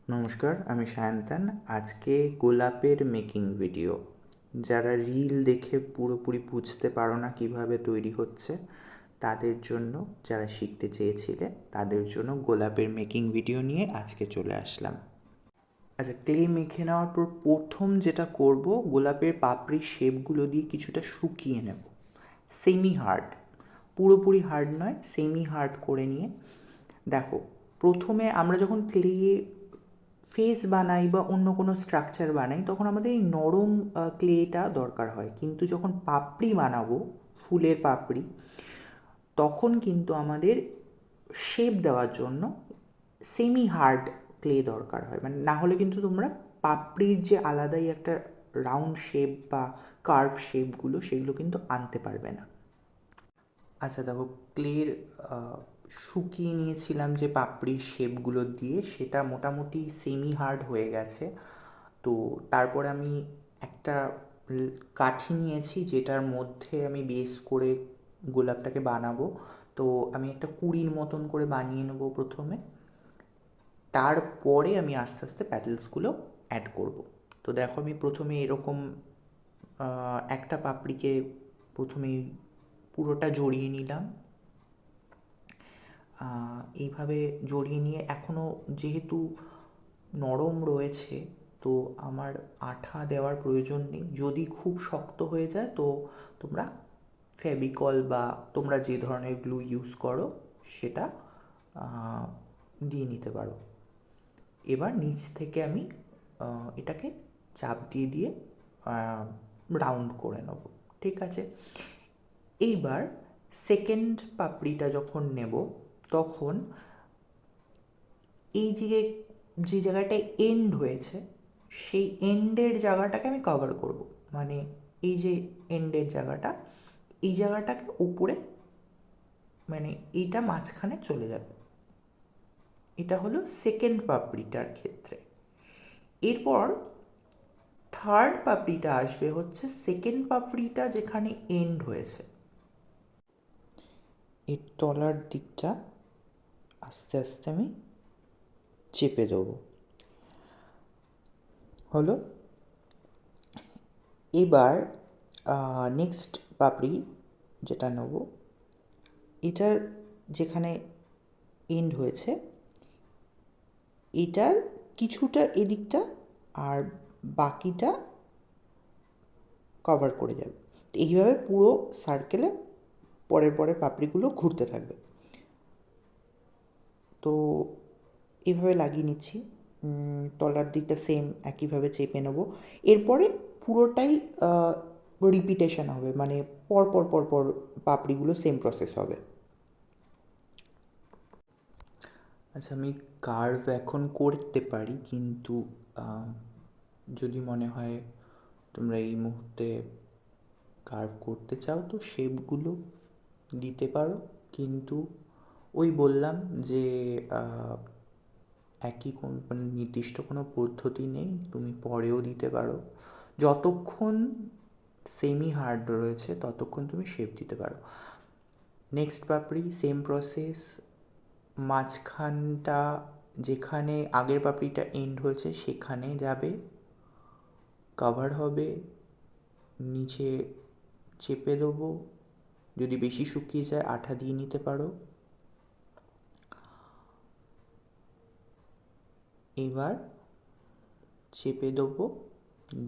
নমস্কার, আমি সায়ন্তান। আজকে গোলাপের মেকিং ভিডিও। যারা রিল দেখে পুরোপুরি বুঝতে পারো না কীভাবে তৈরি হচ্ছে তাদের জন্য, যারা শিখতে চেয়েছিলে তাদের জন্য গোলাপের মেকিং ভিডিও নিয়ে আজকে চলে আসলাম। আচ্ছা, ক্লে মেখে নেওয়ার পর প্রথম যেটা করব, গোলাপের পাপড়ির শেপগুলো দিয়ে কিছুটা শুকিয়ে নেব। সেমি হার্ড, পুরোপুরি হার্ড নয়, সেমি হার্ড করে নিয়ে দেখো, প্রথমে আমরা যখন ক্লে ফেস বানাই বা অন্য কোনো স্ট্রাকচার বানাই তখন আমাদের এই নরম ক্লেটা দরকার হয়, কিন্তু যখন পাপড়ি বানাবো, ফুলের পাপড়ি, তখন কিন্তু আমাদের শেপ দেওয়ার জন্য সেমি হার্ড ক্লে দরকার হয়। মানে না হলে কিন্তু তোমরা পাপড়ির যে আলাদাই একটা রাউন্ড শেপ বা কার্ভ শেপগুলো, সেগুলো কিন্তু আনতে পারবে না। আচ্ছা দেখো, ক্লের শুকিয়ে নিয়েছিলাম যে পাপড়ির শেপগুলো দিয়ে, সেটা মোটামুটি সেমি হার্ড হয়ে গেছে। তো তারপরে আমি একটা কাঠি নিয়েছি যেটার মধ্যে আমি বেস করে গোলাপটাকে বানাবো। তো আমি একটা কুড়ির মতন করে বানিয়ে নেবো প্রথমে, তারপরে আমি আস্তে আস্তে প্যাটেলসগুলো অ্যাড করব। তো দেখো, আমি প্রথমে এরকম একটা পাপড়িকে প্রথমে পুরোটা জড়িয়ে নিলাম। এইভাবে জড়িয়ে নিয়ে এখনও যেহেতু নরম রয়েছে, তো আমার আঠা দেওয়ার প্রয়োজন নেই। যদি খুব শক্ত হয়ে যায় তো তোমরা ফেভিকল বা তোমরা যে ধরনের গ্লু ইউজ করো সেটা দিয়ে নিতে পারো। এবার নিচ থেকে আমি এটাকে চাপ দিয়ে দিয়ে রাউন্ড করে নেব। ঠিক আছে, এইবার সেকেন্ড পাপড়িটা যখন নেব, তখন এই যে জায়গাটায় এন্ড হয়েছে, সেই এন্ডের জায়গাটাকে আমি কভার করব। মানে এই যে এন্ডের জায়গাটা, এই জায়গাটাকে উপরে, মানে এইটা মাঝখানে চলে যাবে। এটা হলো সেকেন্ড পাপড়িটার ক্ষেত্রে। এরপর থার্ড পাপড়িটা আসবে, হচ্ছে সেকেন্ড পাপড়িটা যেখানে এন্ড হয়েছে, এর তলার দিকটা আস্তে আস্তে আমি চেপে দেবো। হলো। এবার নেক্সট পাপড়ি যেটা নেব, এটার যেখানে এন্ড হয়েছে, এটার কিছুটা এদিকটা আর বাকিটা কভার করে যাবে। তো এইভাবে পুরো সার্কেলে পরের পরের পাপড়িগুলো ঘুরতে থাকবে। তো এইভাবে লাগিয়ে নিচ্ছি। তলার দিকটা সেম একইভাবে চেপে নেব। এরপরে পুরোটাই রিপিটেশন হবে, মানে পর পর পর পর পাপড়িগুলো সেম প্রসেস হবে। আচ্ছা, আমি কার্ভ এখন করতে পারি, কিন্তু যদি মনে হয় তোমরা এই মুহূর্তে কার্ভ করতে চাও তো শেপগুলো দিতে পারো, কিন্তু ওই বললাম যে একই কোন মানে নির্দিষ্ট কোনো পদ্ধতি নেই, তুমি পরেও দিতে পারো। যতক্ষণ সেমি হার্ড রয়েছে ততক্ষণ তুমি শেপ দিতে পারো। নেক্সট পাপড়ি সেম প্রসেস, মাঝখানটা যেখানে আগের পাপড়িটা এন্ড হয়েছে সেখানে যাবে, কভার হবে, নিচে চেপে দেবো। যদি বেশি শুকিয়ে যায় আঠা দিয়ে নিতে পারো। এবার চেপে দেবো,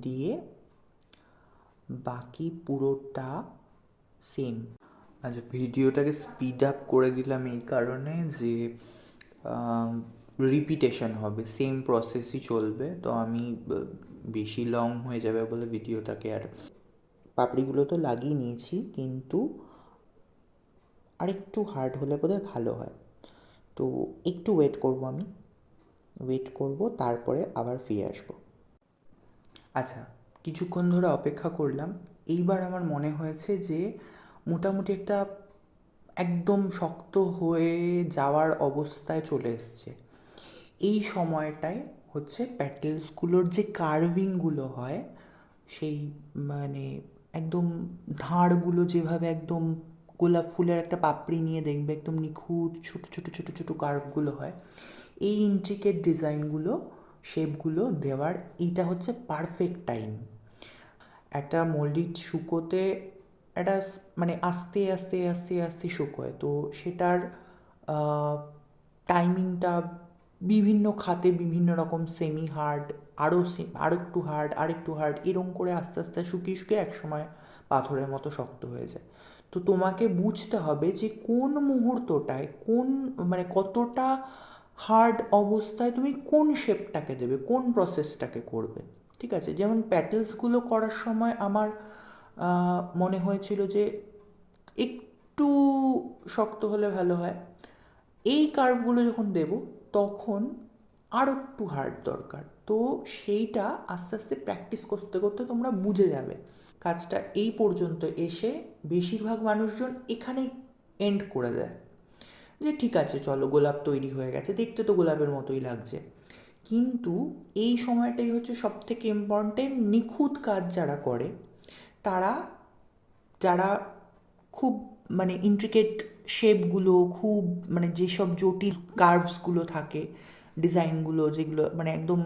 দিয়ে বাকি পুরোটা সেম। আচ্ছা, ভিডিওটাকে স্পিড আপ করে দিলাম এই কারণে যে রিপিটেশন হবে, সেম প্রসেসই চলবে। তো আমি বেশি লং হয়ে যাবে বলে ভিডিওটাকে আর পাপড়িগুলো তো লাগিয়ে নিয়েছি, কিন্তু আরেকটু হার্ড হলে বোধহয় ভালো হয়। তো একটু ওয়েট করব, আমি ওয়েট করব, তারপরে আবার ফিরে আসবো। আচ্ছা, কিছুক্ষণ ধরে অপেক্ষা করলাম। এইবার আমার মনে হয়েছে যে মোটামুটি একটা একদম শক্ত হয়ে যাওয়ার অবস্থায় চলে এসছে। এই সময়টায় হচ্ছে প্যাটেলসগুলোর যে কার্ভিংগুলো হয়, সেই মানে একদম ধারগুলো যেভাবে একদম গোলাপ ফুলের একটা পাপড়ি নিয়ে দেখবে একদম নিখুঁত ছোটো ছোটো ছোটো ছোটো কার্ভগুলো হয়, এই ইন্ট্রিকেট ডিজাইনগুলো শেপগুলো দেওয়ার এইটা হচ্ছে পারফেক্ট টাইম। একটা মোল্ডিং শুকোতে একটা মানে আস্তে আস্তে আস্তে আস্তে শুকোয়, তো সেটার টাইমিংটা বিভিন্ন খাতে বিভিন্ন রকম সেমি হার্ড, আরও একটু হার্ড, আরেকটু হার্ড, এরম করে আস্তে আস্তে শুকিয়ে শুকিয়ে একসময় পাথরের মতো শক্ত হয়ে যায়। তো তোমাকে বুঝতে হবে যে কোন মুহূর্তটায় কোন মানে কতটা হার্ড অবস্থায় তুমি কোন শেপটাকে দেবে, কোন প্রসেসটাকে করবে। ঠিক আছে, যেমন প্যাটেলসগুলো করার সময় আমার মনে হয়েছিল যে একটু শক্ত হলে ভালো হয়। এই কার্ভগুলো যখন দেব তখন আরও একটু হার্ড দরকার। তো সেইটা আস্তে আস্তে প্র্যাকটিস করতে করতে তোমরা বুঝে যাবে। কাজটা এই পর্যন্ত এসে বেশিরভাগ মানুষজন এখানেই এন্ড করে দেয়, যে ঠিক আছে চলো গোলাপ তৈরি হয়ে গেছে, দেখতে তো গোলাপের মতোই লাগছে। কিন্তু এই সময়টাই হচ্ছে সব থেকে ইম্পর্টেন্ট। নিখুঁত কাজ যারা করে, তারা যারা খুব মানে ইন্ট্রিকেট শেপগুলো, খুব মানে যেসব জটিল কার্ভসগুলো থাকে, ডিজাইনগুলো যেগুলো মানে একদম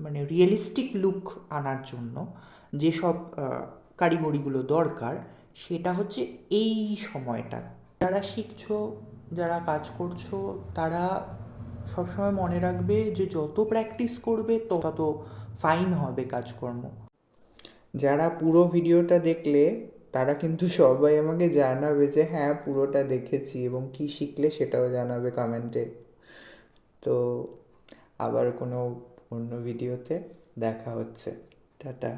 মানে রিয়েলিস্টিক লুক আনার জন্য যেসব কারিগরিগুলো দরকার, সেটা হচ্ছে এই সময়টা। যারা শিখছো, যারা কাজ করছো, তারা সবসময় মনে রাখবে যে যত প্র্যাকটিস করবে তত ফাইন হবে কাজকর্ম। যারা পুরো ভিডিওটা দেখলে তারা কিন্তু সবাই আমাকে জানাবে যে হ্যাঁ পুরোটা দেখেছি, এবং কি শিখলে সেটাও জানাবে কমেন্টে। তো আবার কোনো অন্য ভিডিওতে দেখা হচ্ছে। টাটা।